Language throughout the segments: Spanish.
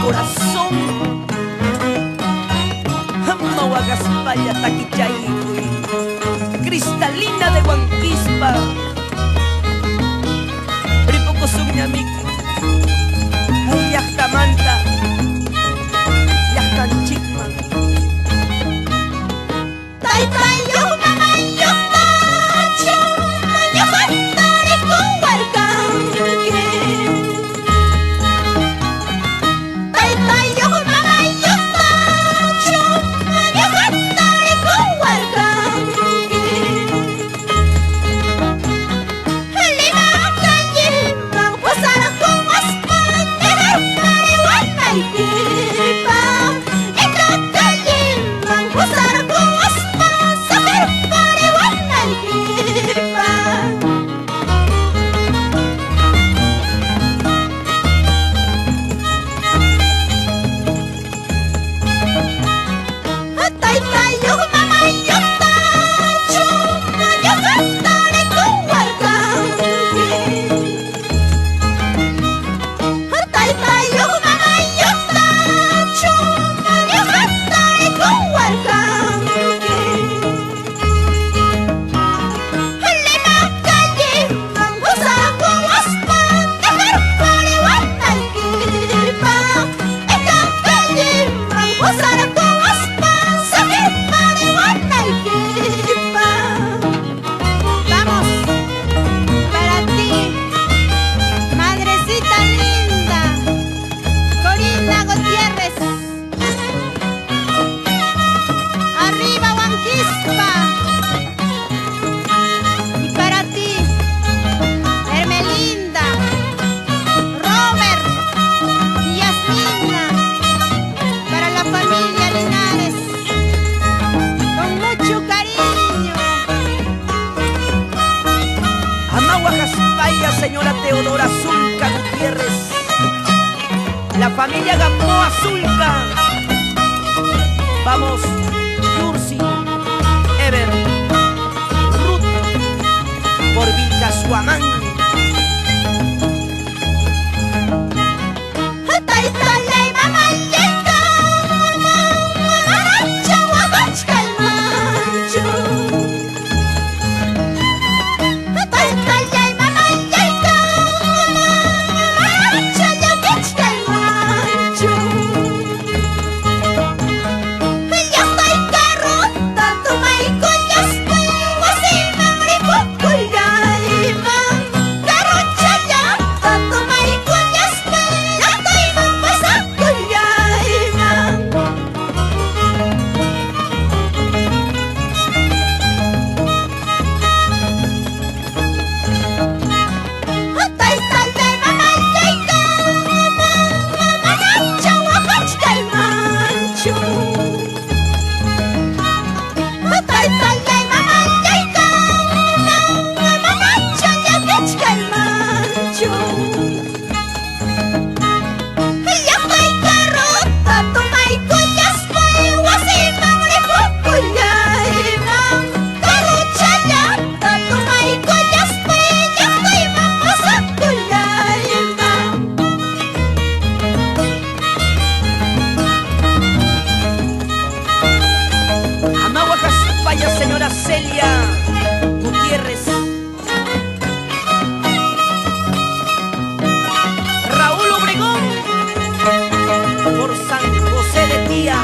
corazón. Mauagaspalla taquichaycuy, cristalina de Huanquispa, ripoco suñamiki, llaqtamanta, llaqtanchikman. Taytay yuqmamayuqtachu ñuqantarikuwarqanki. Taytay yuqmamayuqtachu ñuqantarikuwarqanki. Limakanlliman pusarqun aspan ñuqarpariwanaykipa. Ikankalliman pusarqun aspan saqirpariwanaykipa. Taytay yuqmamayuqtachu ñuqantarikuwarqanki. Taytay yuqmamayuqtachu ñuqantarikuwarqanki. Limakalliman pusarqun aspan ñuqarpariwanaykipa. Ikankalliman pusarqun aspan saqirpariwanaykipa. Vamos, para ti, madrecita linda, Corina Gutiérrez. Arriba Huanquispa. Y para ti, Hermelinda, Robert y Yasmina. Para la familia Linares, con mucho cariño. Amauagaspalla, señora Teodora Zulca Gutiérrez, la familia Gamboa Zulca. Vamos, Yursi, Ever, Ruth, por Vilcasuamán. Taytallay mamallayta, aracha waqachkaymanchu. Taytallay mamallayta, aracha llakichkaymanchu. Llaqtay carruta tumaykullaspay wasiman ripukullayman. Carruchallanta tumaykullaspay llaqtayman pasakullayman. Taytallay mamallayta, aracha waqachkaymanchu. Taytallay mamallayta, aracha llakichkaymanchu. Llaqtay carruta tumaykullaspay wasiman ripukullayman. Carruchallanta tumaykullaspay llaqtayman pasakullayman. Amauagaspalla, señora Celia Gutiérrez. Raúl Obregón, por San José de Tía.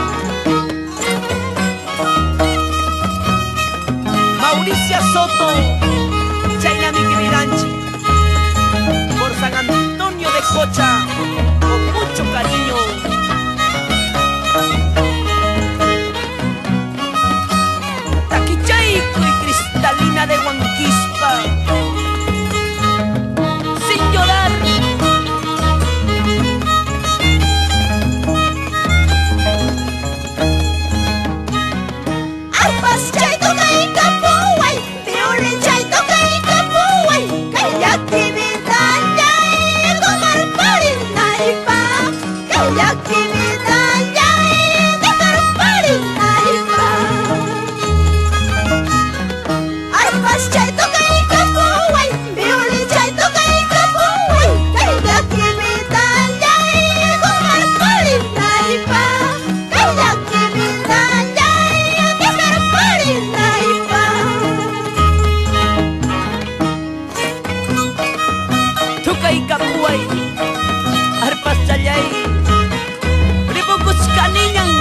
Mauricia Soto, Chayna Miquibiranchi, por San Antonio de Cocha, con mucho cariño. Taquichayco y cristalina de Huanquispa, sin llorar. Arpas chay tukaykapuway, violin chay tukaykapuway, kay llakimintallay kumarparinaypa. Kay llakimintallay kumarparinaypa. Arpas chay tukaykapuway, violin chay tukaykapuway, kay llakimintallay kumarparinaypa. kay kapuay arpas cayay ribungkus kaningang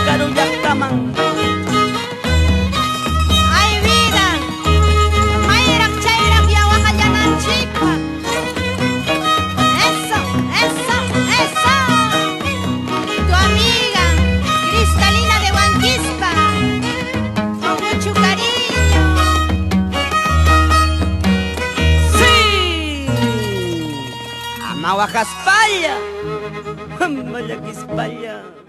karuyak tamang. Ay vida, mayrak chayrak yawa kayanan chipa. Eso, eso, eso. Tu amiga Cristalina de Huanquispa, con mucho cariño. Sí, amawakas paya, malakispaya.